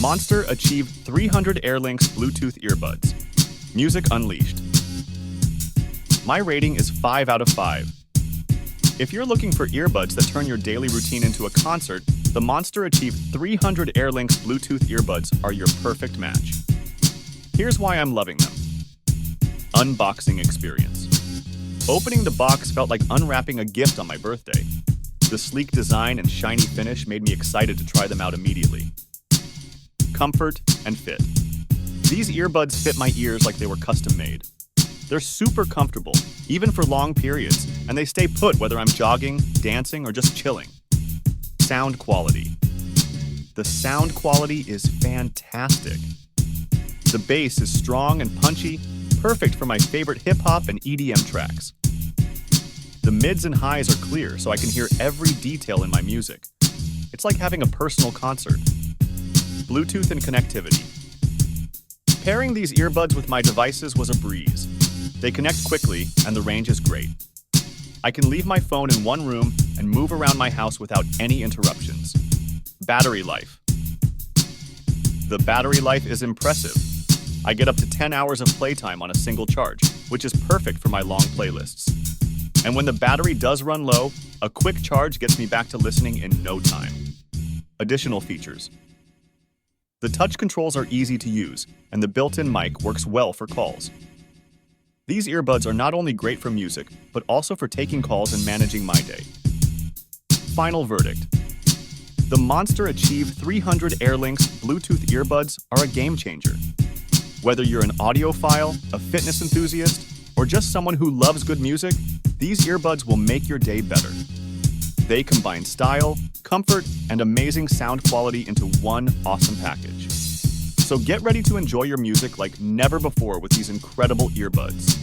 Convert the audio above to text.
Monster achieved 300 AirLinks Bluetooth earbuds. Music unleashed. My rating is 5 out of 5. If you're looking for earbuds that turn your daily routine into a concert, the Monster achieved 300 AirLinks Bluetooth earbuds are your perfect match. Here's why I'm loving them. Unboxing experience. Opening the box felt like unwrapping a gift on my birthday. The sleek design and shiny finish made me excited to try them out immediately. Comfort and fit. These earbuds fit my ears like they were custom made. They're super comfortable, even for long periods, and they stay put whether I'm jogging, dancing, or just chilling. Sound quality. The sound quality is fantastic. The bass is strong and punchy, perfect for my favorite hip-hop and EDM tracks. The mids and highs are clear, so I can hear every detail in my music. It's like having a personal concert. Bluetooth and connectivity. Pairing these earbuds with my devices was a breeze. They connect quickly, and the range is great. I can leave my phone in one room and move around my house without any interruptions. Battery life. The battery life is impressive. I get up to 10 hours of playtime on a single charge, which is perfect for my long playlists. And when the battery does run low, a quick charge gets me back to listening in no time. Additional features. The touch controls are easy to use, and the built-in mic works well for calls. These earbuds are not only great for music, but also for taking calls and managing my day. Final verdict. The Monster achieved 300 AirLinks Bluetooth earbuds are a game changer. Whether you're an audiophile, a fitness enthusiast, or just someone who loves good music, these earbuds will make your day better. They combine style, comfort, and amazing sound quality into one awesome package. So get ready to enjoy your music like never before with these incredible earbuds.